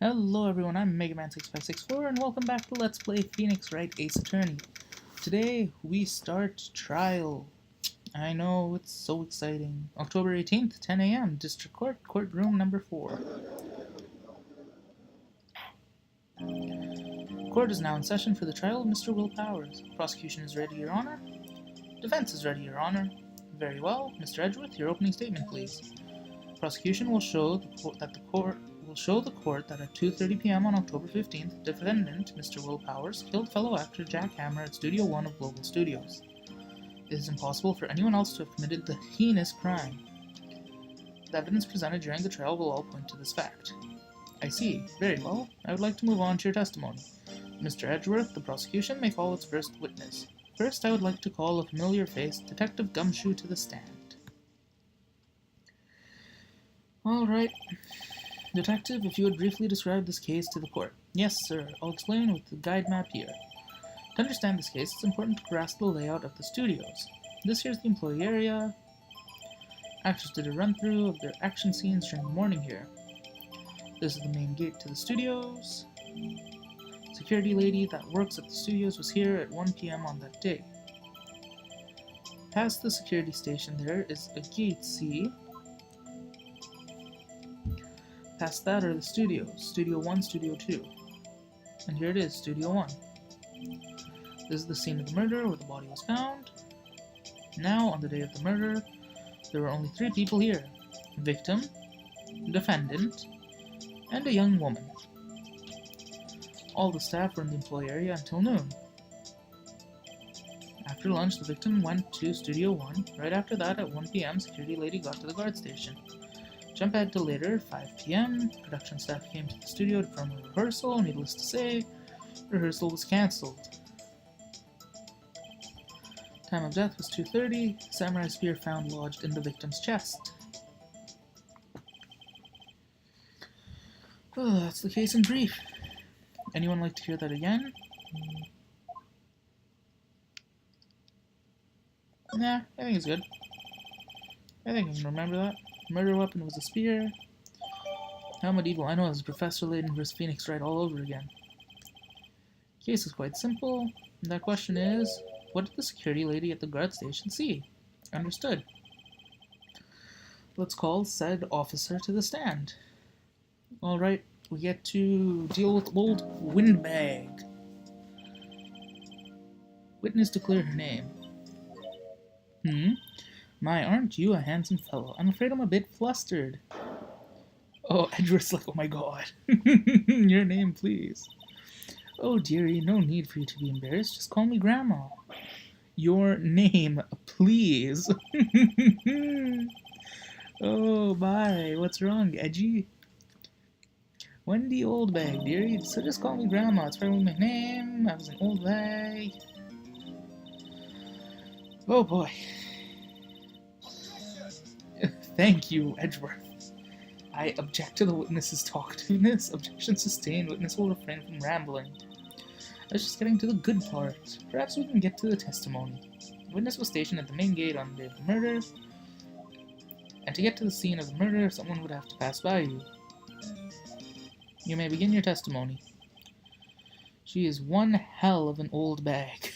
Hello everyone, I'm MegaMan6564 and welcome back to Let's Play Phoenix Wright Ace Attorney. Today we start trial. I know, it's so exciting. October 18th, 10 a.m., District Court, Courtroom number 4. Court is now in session for the trial of Mr. Will Powers. Prosecution is ready, Your Honor. Defense is ready, Your Honor. Very well. Mr. Edgeworth, your opening statement, please. Prosecution will show the court that at 2:30 p.m. on October 15th, defendant, Mr. Will Powers, killed fellow actor Jack Hammer at Studio 1 of Global Studios. It is impossible for anyone else to have committed the heinous crime. The evidence presented during the trial will all point to this fact. I see. Very well. I would like to move on to your testimony. Mr. Edgeworth, the prosecution may call its first witness. First, I would like to call a familiar face, Detective Gumshoe, to the stand. All right. Detective, if you would briefly describe this case to the court. Yes, sir. I'll explain with the guide map here. To understand this case, it's important to grasp the layout of the studios. This here's the employee area. Actors did a run-through of their action scenes during the morning here. This is the main gate to the studios. Security lady that works at the studios was here at 1 p.m. on that day. Past the security station there is a gate C. Past that are the studios, Studio 1, Studio 2. And here it is, Studio 1. This is the scene of the murder where the body was found. Now, on the day of the murder, there were only 3 people here. Victim, defendant, and a young woman. All the staff were in the employee area until noon. After lunch, the victim went to Studio 1. Right after that, at 1 p.m., security lady got to the guard station. Jump ahead to later, 5 p.m. Production staff came to the studio to film a rehearsal. Needless to say, rehearsal was cancelled. Time of death was 2:30. Samurai spear found lodged in the victim's chest. Oh, that's the case in brief. Anyone like to hear that again? Nah, I think it's good. I think I can remember that. Murder weapon was a spear. How medieval. I know, it's Professor Layton vs. Phoenix Wright all over again. Case is quite simple. And that question is, what did the security lady at the guard station see? Understood. Let's call said officer to the stand. Alright, we get to deal with old Windbag. Witness declare her name. My, aren't you a handsome fellow? I'm afraid I'm a bit flustered. Oh, Edgeworth's like, oh my god. Your name, please. Oh, dearie, no need for you to be embarrassed. Just call me Grandma. Your name, please. Oh, bye. What's wrong, Edgy? Wendy Oldbag, dearie. So just call me Grandma. It's probably my name. I was an old bag. Oh, boy. Thank you, Edgeworth. I object to the witness's talkativeness. Objection sustained. Witness will refrain from rambling. I was just getting to the good part. Perhaps we can get to the testimony. The witness was stationed at the main gate on the day of the murder, and to get to the scene of the murder, someone would have to pass by you. You may begin your testimony. She is one hell of an old bag.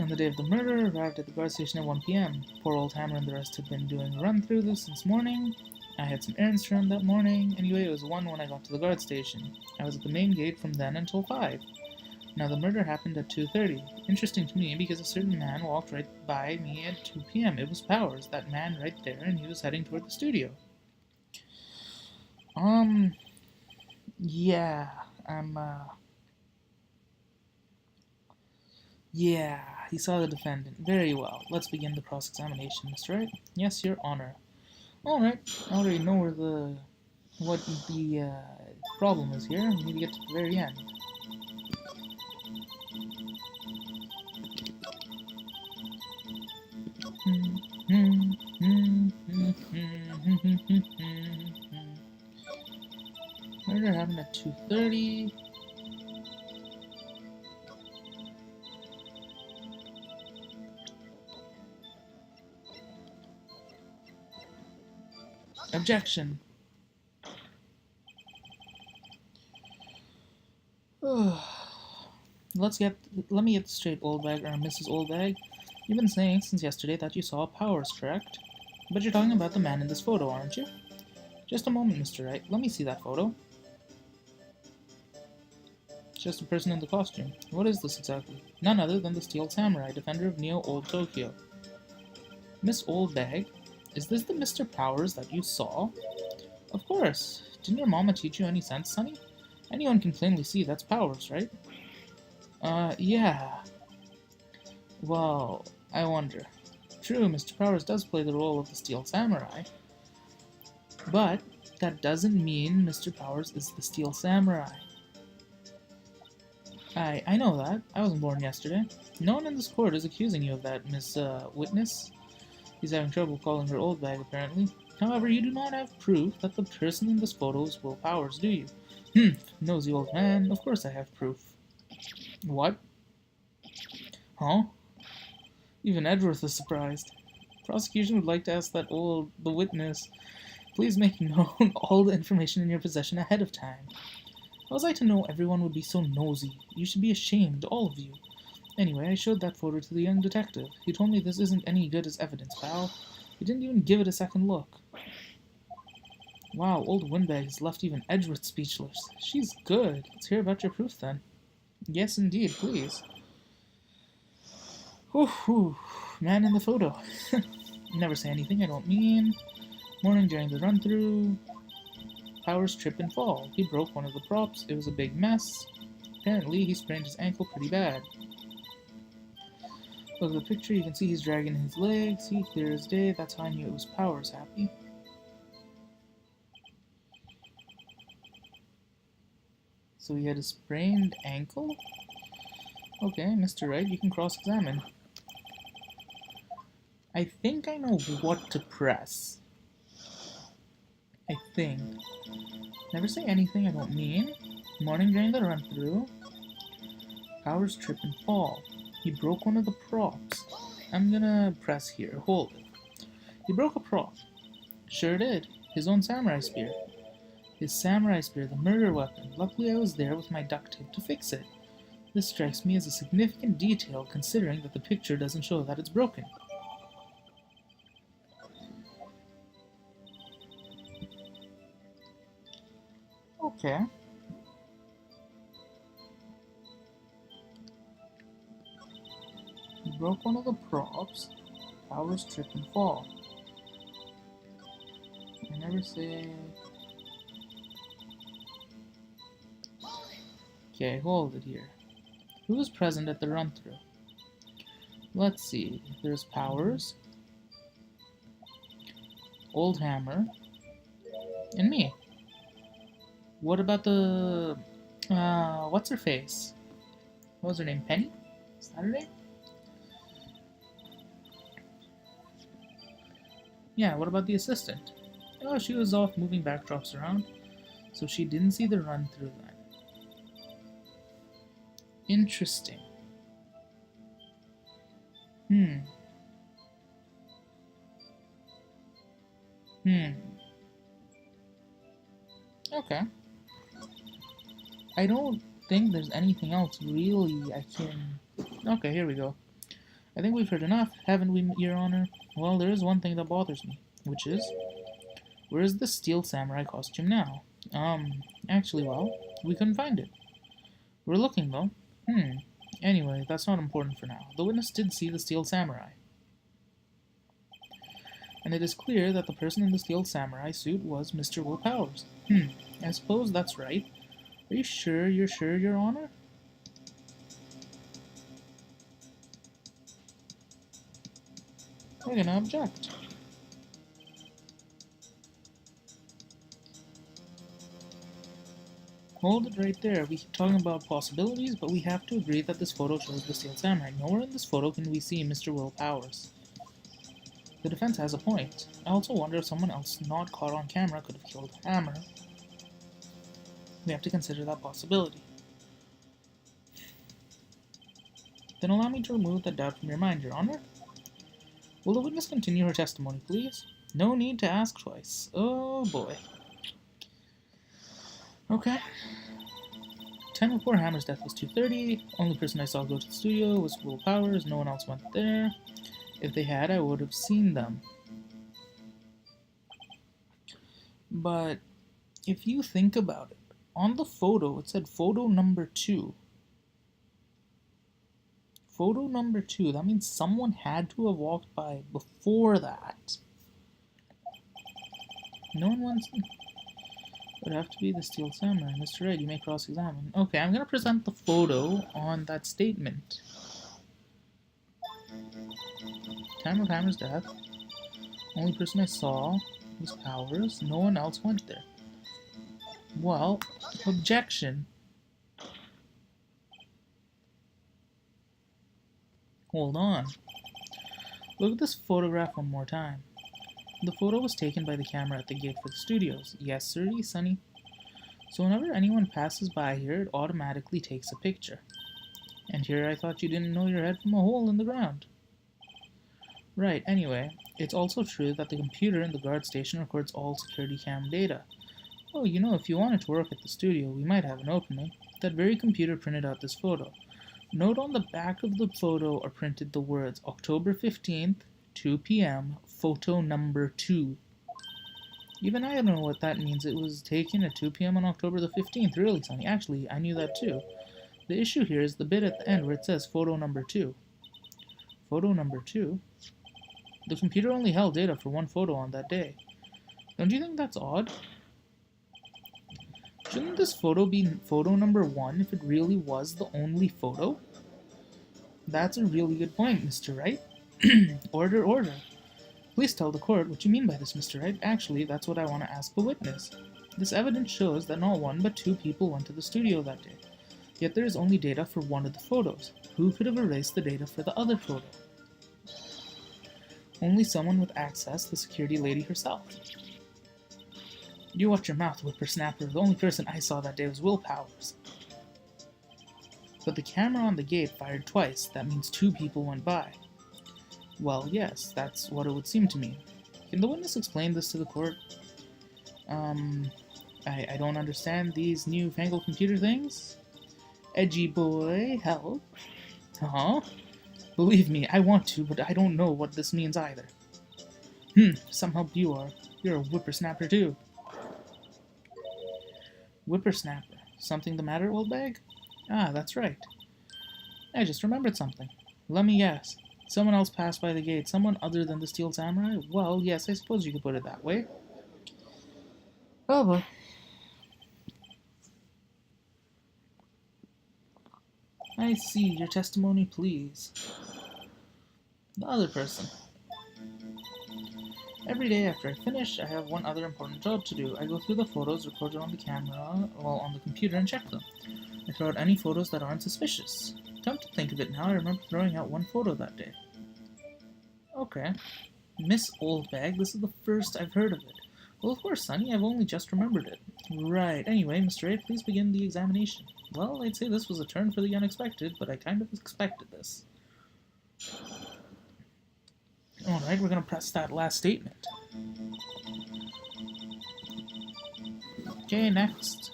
On the day of the murder, arrived at the guard station at 1 p.m. Poor old Hammer and the rest had been doing a run through this since morning. I had some errands to run that morning. Anyway, it was 1 when I got to the guard station. I was at the main gate from then until 5. Now the murder happened at 2:30. Interesting to me because a certain man walked right by me at 2 p.m. It was Powers, that man right there, and he was heading toward the studio. Yeah, he saw the defendant. Very well. Let's begin the cross-examination, Mr. Wright. Yes, Your Honor. Alright, I already know what the problem is here. We need to get to the very end. Murder happened at 2:30. Objection. Let me get this straight, Oldbag, or Mrs. Oldbag. You've been saying since yesterday that you saw Powers, correct? But you're talking about the man in this photo, aren't you? Just a moment, Mr. Wright. Let me see that photo. It's just a person in the costume. What is this exactly? None other than the Steel Samurai, defender of Neo-Old Tokyo. Miss Oldbag, is this the Mr. Powers that you saw? Of course. Didn't your mama teach you any sense, sonny? Anyone can plainly see that's Powers, right? Yeah. Well, I wonder. True, Mr. Powers does play the role of the Steel Samurai. But that doesn't mean Mr. Powers is the Steel Samurai. I know that. I wasn't born yesterday. No one in this court is accusing you of that, Miss, Witness. He's having trouble calling her Oldbag, apparently. However, you do not have proof that the person in this photo is Will Powers, do you? Nosy old man. Of course I have proof. What? Huh? Even Edgeworth is surprised. Prosecution would like to ask the witness, please make known all the information in your possession ahead of time. How was I to know everyone would be so nosy? You should be ashamed, all of you. Anyway, I showed that photo to the young detective. He told me this isn't any good as evidence, pal. He didn't even give it a second look. Wow, old Windbag has left even Edgeworth speechless. She's good. Let's hear about your proof, then. Yes, indeed, please. Whew, man in the photo. Never say anything I don't mean. Morning during the run-through. Powers trip and fall. He broke one of the props. It was a big mess. Apparently, he sprained his ankle pretty bad. Look at the picture, you can see he's dragging his legs. See, clear as day. That's how I knew it was Powers happy. So he had a sprained ankle? Okay, Mr. Wright, you can cross-examine. I think I know what to press. I think. Never say anything I don't mean. Morning during the run-through. Powers trip and fall. He broke one of the props. I'm gonna press here. Hold it. He broke a prop. Sure did. His own samurai spear. His samurai spear, the murder weapon. Luckily I was there with my duct tape to fix it. This strikes me as a significant detail considering that the picture doesn't show that it's broken. Okay. He broke one of the props. Powers trip and fall. I never say... Okay, hold it here. Who was present at the run-through? Let's see. There's Powers, Old Hammer, and me. What about the... what's her face? What was her name? Penny? Is that her name? Yeah, what about the assistant? Oh, she was off moving backdrops around, so she didn't see the run-through then. Interesting. Okay. I don't think there's anything else really I can... Okay, here we go. I think we've heard enough, haven't we, Your Honor? Well, there is one thing that bothers me, which is... Where is the Steel Samurai costume now? Actually, well, we couldn't find it. We're looking, though. Anyway, that's not important for now. The witness did see the Steel Samurai. And it is clear that the person in the Steel Samurai suit was Mr. Will Powers. I suppose that's right. Are you sure, Your Honor? We're gonna object. Hold it right there. We keep talking about possibilities, but we have to agree that this photo shows the Steel Samurai. Nowhere in this photo can we see Mr. Will Powers. The defense has a point. I also wonder if someone else not caught on camera could have killed Hammer. We have to consider that possibility. Then allow me to remove that doubt from your mind, Your Honor. Will the witness continue her testimony, please? No need to ask twice. Oh boy. Okay. Time before Hammer's death was 2:30. Only person I saw go to the studio was Will Powers. No one else went there. If they had, I would have seen them. But if you think about it, on the photo it said photo number 2. Photo number 2. That means someone had to have walked by before that. No one wants. It would have to be the Steel Samurai. Mr. Wright, you may cross-examine. Okay, I'm going to present the photo on that statement. Time of Hammer's death. Only person I saw was Powers. No one else went there. Well, objection. Hold on. Look at this photograph one more time. The photo was taken by the camera at the gate for the studios. Yes, sir, Sonny. So whenever anyone passes by here, it automatically takes a picture. And here I thought you didn't know your head from a hole in the ground. Right, anyway, it's also true that the computer in the guard station records all security cam data. Oh, you know, if you wanted to work at the studio, we might have an opening. That very computer printed out this photo. Note on the back of the photo are printed the words October 15th, 2 p.m., photo number 2. Even I don't know what that means. It was taken at 2 p.m. on October the 15th. Really, Sonny? Actually, I knew that too. The issue here is the bit at the end where it says photo number 2. Photo number 2? The computer only held data for one photo on that day. Don't you think that's odd? Shouldn't this photo be photo number 1 if it really was the only photo? That's a really good point, Mr. Wright. Order, order. Please tell the court what you mean by this, Mr. Wright. Actually, that's what I want to ask the witness. This evidence shows that not one but 2 people went to the studio that day. Yet there is only data for one of the photos. Who could have erased the data for the other photo? Only someone with access, the security lady herself. You watch your mouth, whippersnapper. The only person I saw that day was Will Powers. But the camera on the gate fired twice. That means 2 people went by. Well, yes, that's what it would seem to me. Can the witness explain this to the court? I don't understand these newfangled computer things. Edgy boy, help. Huh? Believe me, I want to, but I don't know what this means either. Some help you are. You're a whippersnapper too. Whippersnapper. Something the matter, old bag? Ah, that's right. I just remembered something. Let me guess. Someone else passed by the gate. Someone other than the Steel Samurai? Well, yes, I suppose you could put it that way. Oh, boy. I see. Your testimony, please. The other person. Every day after I finish, I have one other important job to do. I go through the photos recorded on the camera, well, on the computer, and check them. I throw out any photos that aren't suspicious. Come to think of it now, I remember throwing out one photo that day. Okay. Miss Oldbag, this is the first I've heard of it. Well, of course, Sonny, I've only just remembered it. Right. Anyway, Mr. A, please begin the examination. Well, I'd say this was a turn for the unexpected, but I kind of expected this. Alright, we're going to press that last statement. Okay, next.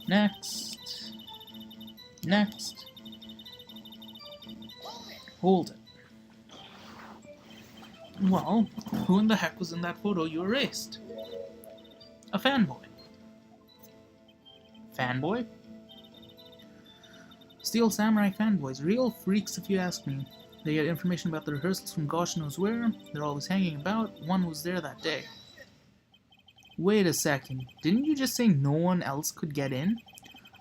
Next. Next. Hold it. Well, who in the heck was in that photo you erased? A fanboy. Fanboy? Steel Samurai fanboys. Real freaks if you ask me. They get information about the rehearsals from gosh knows where. They're always hanging about. One was there that day. Wait a second. Didn't you just say no one else could get in?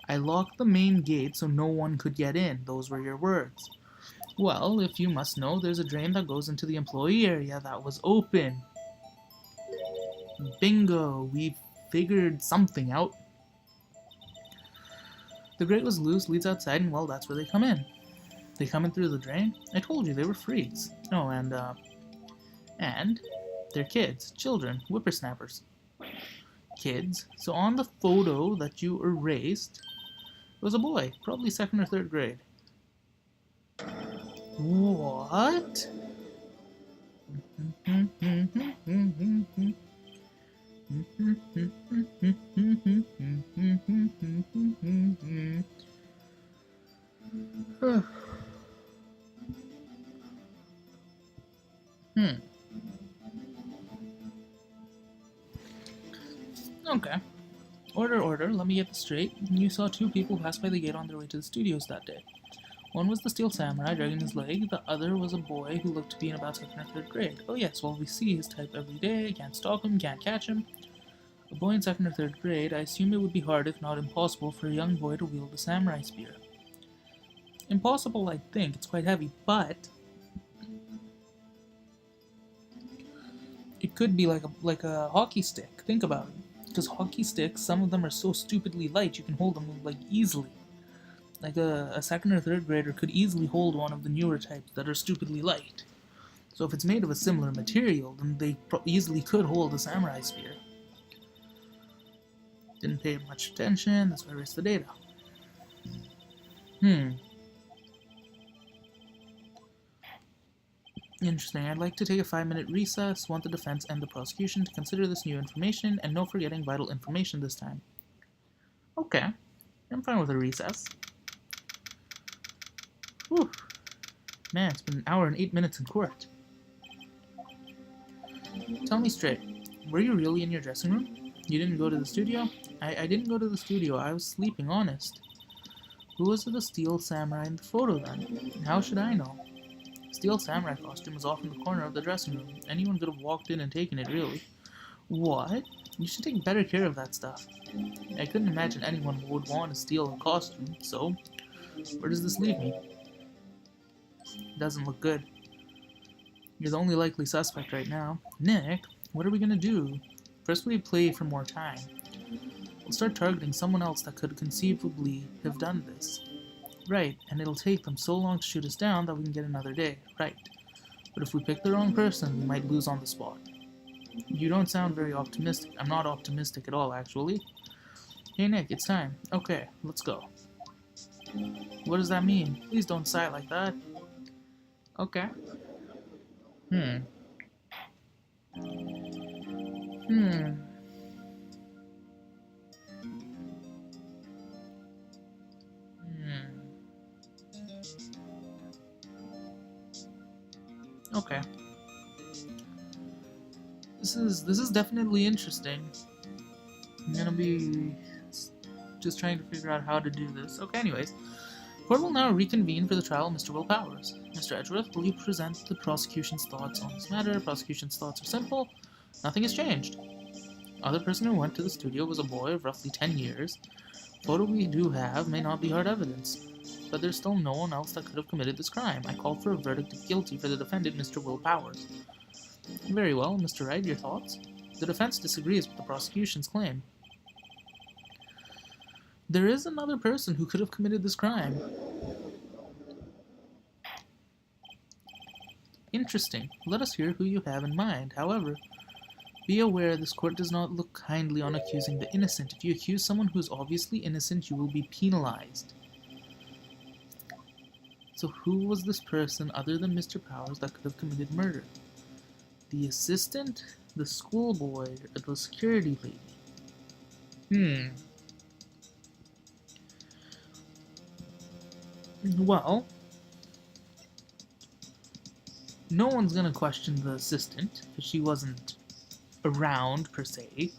I locked the main gate so no one could get in. Those were your words. Well, if you must know, there's a drain that goes into the employee area that was open. Bingo! We figured something out. The grate was loose, leads outside, and well, that's where they come in. They come in through the drain? I told you, they were freaks. Oh, and they're kids, children, whippersnappers. Kids? So on the photo that you erased, it was a boy, probably 2nd or 3rd grade. What? Okay. Order, let me get this straight. You saw two people pass by the gate on their way to the studios that day. One was the steel samurai dragging his leg, the other was a boy who looked to be in about 2nd or 3rd grade. Oh yes, well we see his type every day, can't stalk him, can't catch him. A boy in 2nd or 3rd grade, I assume it would be hard if not impossible for a young boy to wield a samurai spear. Impossible, I think, it's quite heavy, but it could be like a hockey stick, think about it. Because hockey sticks, some of them are so stupidly light you can hold them like easily. Like a 2nd or 3rd grader could easily hold one of the newer types that are stupidly light. So if it's made of a similar material, then they easily could hold a samurai spear. Didn't pay much attention, that's why I erased the data. Interesting. I'd like to take a 5-minute recess, want the defense and the prosecution to consider this new information, and no forgetting vital information this time. Okay. I'm fine with a recess. Whew. Man, it's been an hour and 8 minutes in court. Tell me straight, were you really in your dressing room? You didn't go to the studio? I didn't go to the studio, I was sleeping, honest. Who was the steel samurai in the photo then? How should I know? Steel samurai costume was off in the corner of the dressing room. Anyone could have walked in and taken it, really. What? You should take better care of that stuff. I couldn't imagine anyone would want to steal a costume, so where does this leave me? Doesn't look good. You're the only likely suspect right now. Nick, what are we gonna do? First we play for more time. We'll start targeting someone else that could conceivably have done this. Right, and it'll take them so long to shoot us down that we can get another day. Right. But if we pick the wrong person, we might lose on the spot. You don't sound very optimistic. I'm not optimistic at all, actually. Hey Nick, it's time. Okay, let's go. What does that mean? Please don't sigh like that. Okay. Hmm. Okay. This is definitely interesting. I'm gonna be just trying to figure out how to do this. Okay, anyways. Court will now reconvene for the trial of Mr. Will Powers. Mr. Edgeworth, will you present the prosecution's thoughts on this matter? Prosecution's thoughts are simple. Nothing has changed. Other person who went to the studio was a boy of roughly 10 years. Photo we do have may not be hard evidence, but there's still no one else that could have committed this crime. I call for a verdict of guilty for the defendant, Mr. Will Powers. Very well, Mr. Wright, your thoughts? The defense disagrees with the prosecution's claim. There is another person who could have committed this crime. Interesting. Let us hear who you have in mind. However, be aware this court does not look kindly on accusing the innocent. If you accuse someone who is obviously innocent, you will be penalized. So who was this person other than Mr. Powers that could have committed murder? The assistant, the schoolboy, or the security lady? Well, no one's gonna question the assistant, because she wasn't around, per se.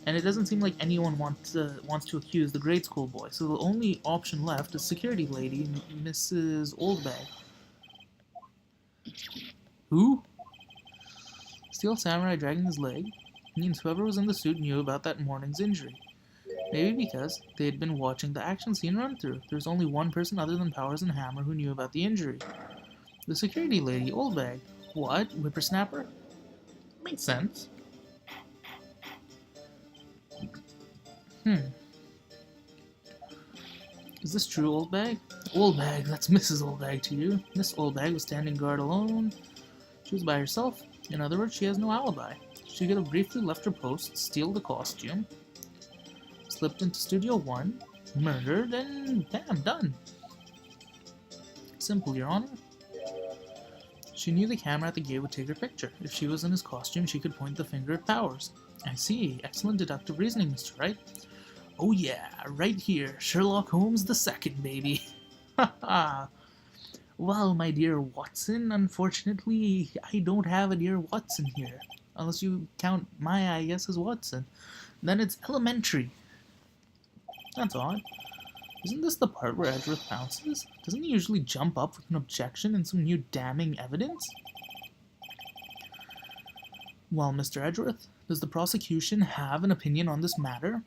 And it doesn't seem like anyone wants to accuse the grade school boy, so the only option left is security lady, Mrs. Oldbag. Who? Steel samurai dragging his leg means whoever was in the suit knew about that morning's injury. Maybe because they had been watching the action scene run through. There's only one person other than Powers and Hammer who knew about the injury. The security lady, Oldbag. What? Whippersnapper? Makes sense. Is this true, Oldbag? Oldbag, that's Mrs. Oldbag to you. Miss Oldbag was standing guard alone. She was by herself. In other words, she has no alibi. She could have briefly left her post, steal the costume, slipped into Studio 1, murdered, and bam, done. Simple, Your Honor. She knew the camera at the gate would take her picture. If she was in his costume, she could point the finger at Powers. I see. Excellent deductive reasoning, Mr. Wright. Oh yeah, right here. Sherlock Holmes the second, baby. Ha ha. Well, my dear Watson, unfortunately, I don't have a dear Watson here. Unless you count my I guess as Watson. Then it's elementary. That's odd. Isn't this the part where Edgeworth pounces? Doesn't he usually jump up with an objection and some new damning evidence? Well, Mr. Edgeworth, does the prosecution have an opinion on this matter?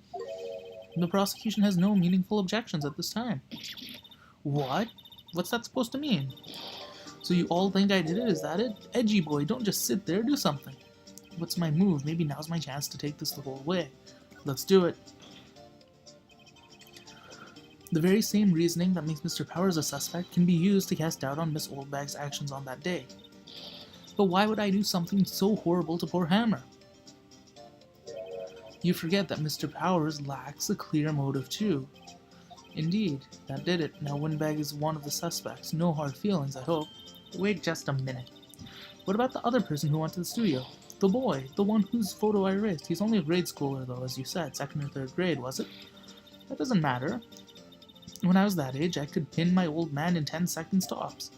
The prosecution has no meaningful objections at this time. What? What's that supposed to mean? So you all think I did it? Is that it? Edgy boy, don't just sit there, do something. What's my move? Maybe now's my chance to take this the whole way. Let's do it. The very same reasoning that makes Mr. Powers a suspect can be used to cast doubt on Miss Oldbag's actions on that day. But why would I do something so horrible to poor Hammer? You forget that Mr. Powers lacks a clear motive too. Indeed, that did it. Now Windbag is one of the suspects. No hard feelings, I hope. Wait just a minute. What about the other person who went to the studio? The boy, the one whose photo I erased. He's only a grade schooler though, as you said, 2nd or 3rd grade, was it? That doesn't matter. When I was that age, I could pin my old man in 10 seconds tops.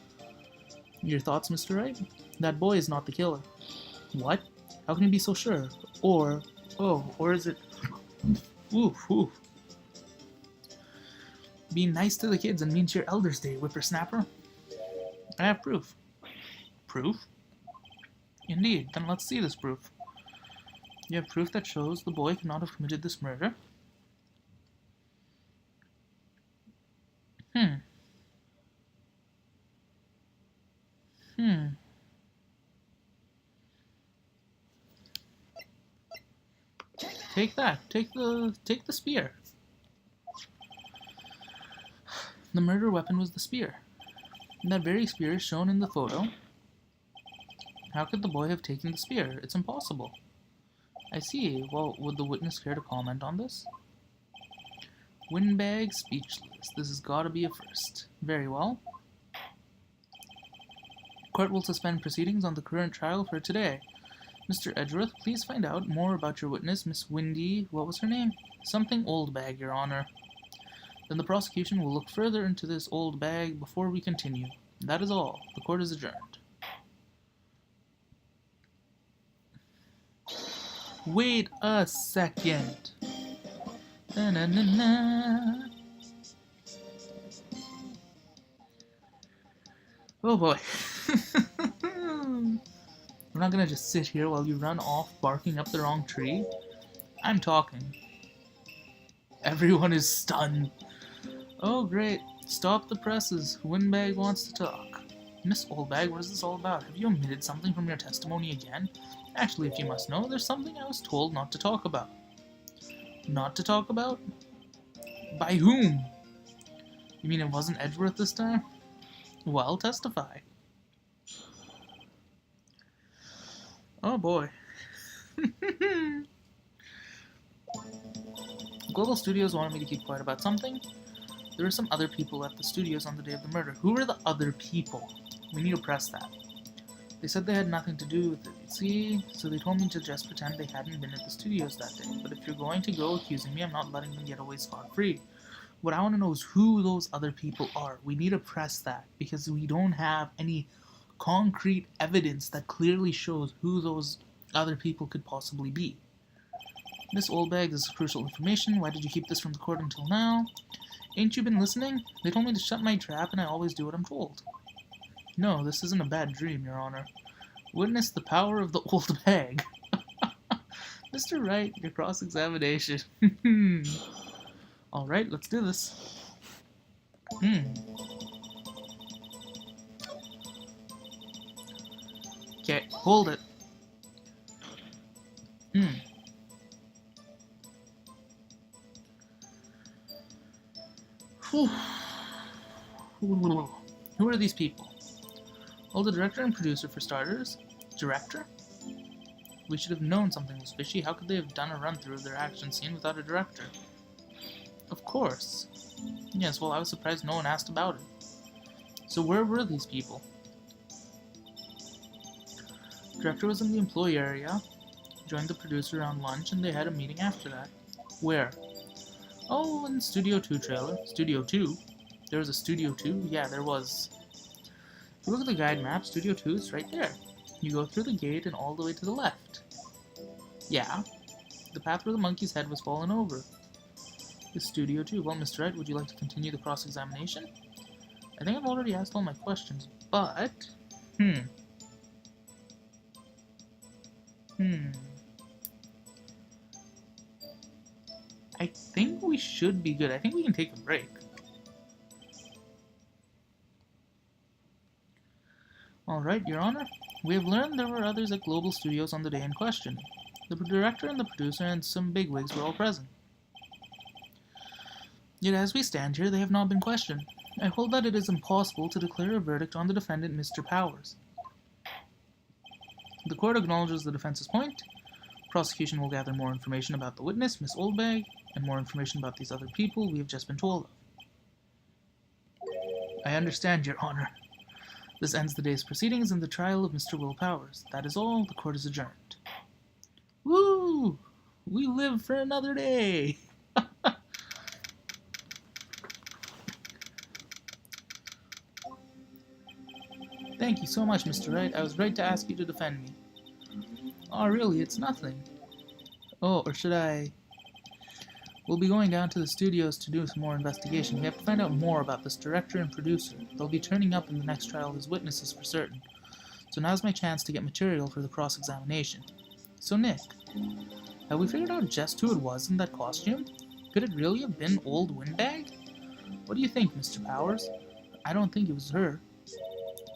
Your thoughts, Mr. Wright? That boy is not the killer. What? How can you be so sure? Or is it... Oof. Be nice to the kids and mean to your elders day, whippersnapper. I have proof. Proof? Indeed, then let's see this proof. You have proof that shows the boy could not have committed this murder? Take that. Take the spear. The murder weapon was the spear. And that very spear is shown in the photo. How could the boy have taken the spear? It's impossible. I see. Well, would the witness care to comment on this? Windbag speechless. This has got to be a first. Very well. Court will suspend proceedings on the current trial for today. Mr. Edgeworth, please find out more about your witness, Miss Windy... What was her name? Something Oldbag, Your Honor. Then the prosecution will look further into this old bag before we continue. That is all. The court is adjourned. Wait a second. Na-na-na-na. Oh boy. We're not gonna just sit here while you run off barking up the wrong tree. I'm talking. Everyone is stunned. Oh great. Stop the presses. Windbag wants to talk. Miss Oldbag, what is this all about? Have you omitted something from your testimony again? Actually, if you must know, there's something I was told not to talk about. Not to talk about? By whom? You mean it wasn't Edgeworth this time? Well, testify. Oh boy. Global Studios wanted me to keep quiet about something. There were some other people at the studios on the day of the murder. Who were the other people? We need to press that. They said they had nothing to do with it, see? So they told me to just pretend they hadn't been at the studios that day. But if you're going to go accusing me, I'm not letting them get away scot-free. What I want to know is who those other people are. We need to press that, because we don't have any concrete evidence that clearly shows who those other people could possibly be. Miss Oldbag, this is crucial information. Why did you keep this from the court until now? Ain't you been listening? They told me to shut my trap, and I always do what I'm told. No, this isn't a bad dream, Your Honor. Witness the power of the old bag. Mr. Wright, your cross-examination. Alright, let's do this. Okay, hold it. Whew. Who are these people? Well, the director and producer, for starters. Director? We should have known something was fishy. How could they have done a run-through of their action scene without a director? Of course. Yes, well, I was surprised no one asked about it. So where were these people? Director was in the employee area, joined the producer around lunch, and they had a meeting after that. Where? Oh, in Studio 2 trailer. Studio 2? There was a Studio 2? Yeah, there was. If you look at the guide map, Studio 2 is right there. You go through the gate and all the way to the left. Yeah, the path where the monkey's head was fallen over. Is Studio 2. Well, Mr. Wright, would you like to continue the cross-examination? I think I've already asked all my questions, but... I think we should be good. I think we can take a break. Alright, Your Honor. We have learned there were others at Global Studios on the day in question. The director and the producer and some bigwigs were all present. Yet as we stand here, they have not been questioned. I hold that it is impossible to declare a verdict on the defendant, Mr. Powers. The court acknowledges the defense's point. Prosecution will gather more information about the witness, Miss Oldbag, and more information about these other people we have just been told of. I understand, Your Honor. This ends the day's proceedings in the trial of Mr. Will Powers. That is all. The court is adjourned. Woo! We live for another day! Thank you so much, Mr. Wright. I was right to ask you to defend me. Oh, really? It's nothing. Oh, or should I... We'll be going down to the studios to do some more investigation. We have to find out more about this director and producer. They'll be turning up in the next trial as witnesses for certain. So now's my chance to get material for the cross-examination. So, Nick, have we figured out just who it was in that costume? Could it really have been Old Windbag? What do you think, Mr. Powers? I don't think it was her.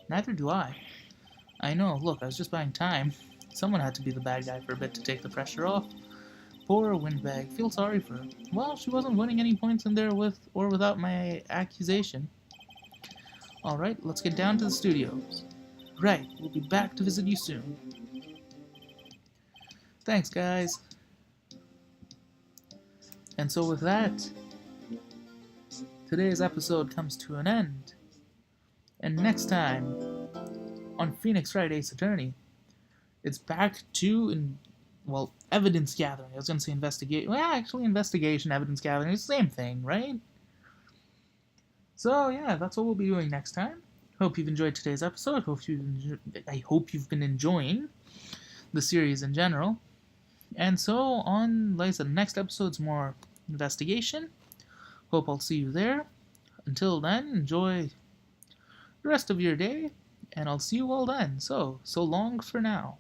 Neither do I. I know, look, I was just buying time. Someone had to be the bad guy for a bit to take the pressure off. Poor Windbag, feel sorry for her. Well, she wasn't winning any points in there with or without my accusation. Alright, let's get down to the studios. Right, we'll be back to visit you soon. Thanks, guys. And so with that, today's episode comes to an end. And next time, on Phoenix Wright Ace Attorney, it's back to, evidence gathering. I was going to say investigation. Well, actually, investigation, evidence gathering, it's the same thing, right? So, yeah, that's what we'll be doing next time. Hope you've enjoyed today's episode. I hope you've been enjoying the series in general. And so, on, like I said, next episode's more investigation. Hope I'll see you there. Until then, enjoy the rest of your day, and I'll see you all then. So long for now.